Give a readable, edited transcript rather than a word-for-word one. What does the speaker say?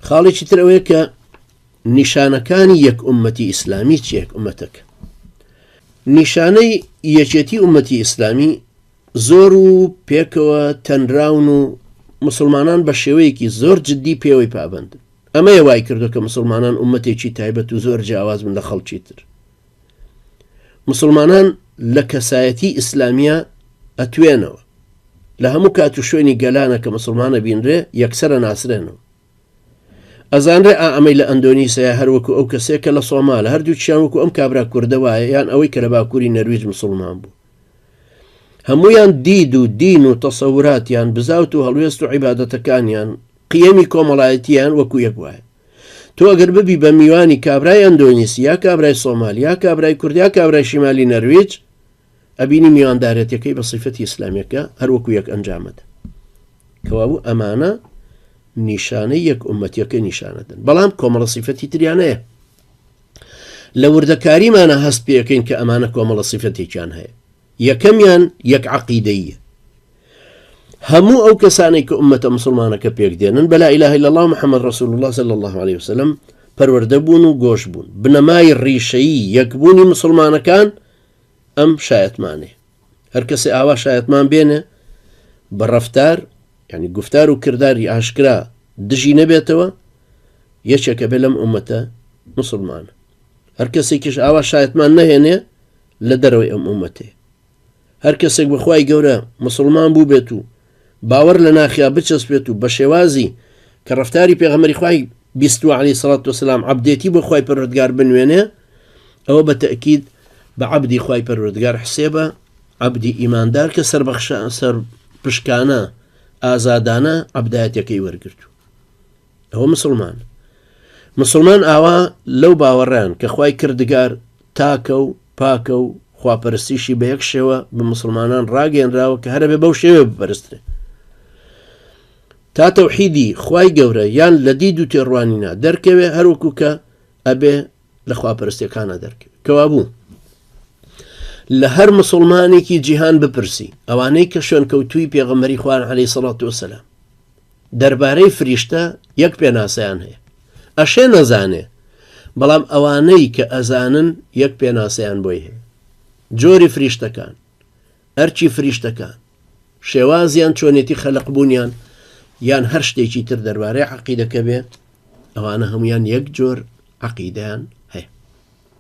خاڵێکی تر ئەوەیە کە نیشانەکانی یەک ئومەتی ئیسلامی چیەک ئومەتەکە. نیشانەی یەکێتی ئومەتی ئیسلامی زۆر و پێکەوە تەنراون و مسلمانان بە شێوەیەکی زۆر جددی پێوەی پابندن. ئەمەیە وای کردو کە مسلمانان ئومەتێکی تایبەت و زۆر جیاواز بن لە خەڵکی تر. مسلمانان لە کەسایەتی ئیسلامیە ئەتوێنەوە لە هەموو کات و شوێنی گەلانە کە مسلمانە بینرێ یەکسەرە ناسرێنەوە. ئەزانرێ ئەمەی لە ئەندۆنیسیا هەروەکو ئەو کەسێکە لە سۆمالە هەردووچیان وەکو ئەم کابرا کوردەوایە یان ئەوەی کە لە باکووری نەرویج مسلمان بوو. هەمویان دید و دین و تەسەوراتیان بزاوت و هەڵوێست و عیبادەتەکانیان قیەمی کۆمەڵایەتیان وەکو یەک وایە. تۆ ئەگەر ببی بە میوانی کابرای ئەندۆنیسیا، کابرای سۆمالیا، کابرای کوردیا، کابرای شیمالی نەرویج، ئەبینی میواندارەتەکەی بە صیفەتی ئیسلامیەکە هەروەکو یەک ئەنجامەدە. کەوابوو ئەمانە نیشانەی یەک ئومەتیەکە نیشانەدەن. بەڵام کۆمەڵە صیفەتی تریانەیە. لە وردەکاریمانە هەست پێەکەین کە ئەمانە کۆمەڵە صیفەتێکیان هەیە. یەکەمیان یەک عەقیدەیە. هەموو ئەو کەسانەی کە ئومەتە مسلمانەکە پێک دێنن بە لا ئیلاهە ئیلا الله محەممەد ڕەسوول الله صلی الله عليه وسلم پەروەردە بوون و گۆش بوون. بنەمای ڕیشەیی یەکبوونی مسلمانەکان ئەم شایەتمانێ. هەر کەسێ ئاوا شایەتمان بێنێ بە ڕەفتار یعنی گفتار و کردداری ئاشکرا دژی نەبێتەوە یەکێکە بێ لەم ئومەتە مسلمانە. هەر کەسێکیش ئاوا شایەتمان نەهێنێ لە دەرەوەی ئەم ئومەتێ. هەر کەسێک بەخوای گەورە مسلمان بوو بێت و باوەڕ لە ناخیا بچەسبێت و بە شێوازی کە ڕەفتاری پێغەمبەری خوای بیستووە عەلەیهی سەڵات وەسەلام عەبدێتی بۆ خوای پەروەردگار بنوێنێ، ئەوە بە تەئکید بە عەبدی خوای پەروەردگار حسێبە، عەبدی ئیماندار کە سەر پشکانە ئازادانە عەبدایەتەکەی وەرگرتو. ئەوە مسلمان ئاوا لەو باوەڕیان کە خوای کردگار تاکە و پاکە و خواپەرستیشی بە یەک شێوە بە مسلمانان ڕاگەێنراوە کە هەرە بێ بەو شێوێ بپەرسترێ. تا تەوحیدی خوای گەورە یان لە دید و تێڕوانینا دەرکەوێ هەروەکو کە ئەبێ لە خواپەرستیەکانە دەرکەوێ. کەوابوو لە هەر مسلمانێکی جیهان بپرسی ئەوانەی کە شوێنکەوتووی پێغەمبەری خوان عەلەیهی سەڵات وەسەلام دەربارەی فریشتە یەک پێناسەیان هەیە. ئەشێ نەزانێ، بەڵام ئەوانەی کە ئەزانن یەک پێناسەیان بۆی هەیە. جۆری فریشتەکان، ئەرچی فریشتەکان، شێوازیان، چۆنێتی خەلقبوونیان یان هەر شتێکی تر دەربارەی عەقیدەکە بێ، ئەوانە هەمویان یەک جۆر عەقیدەیان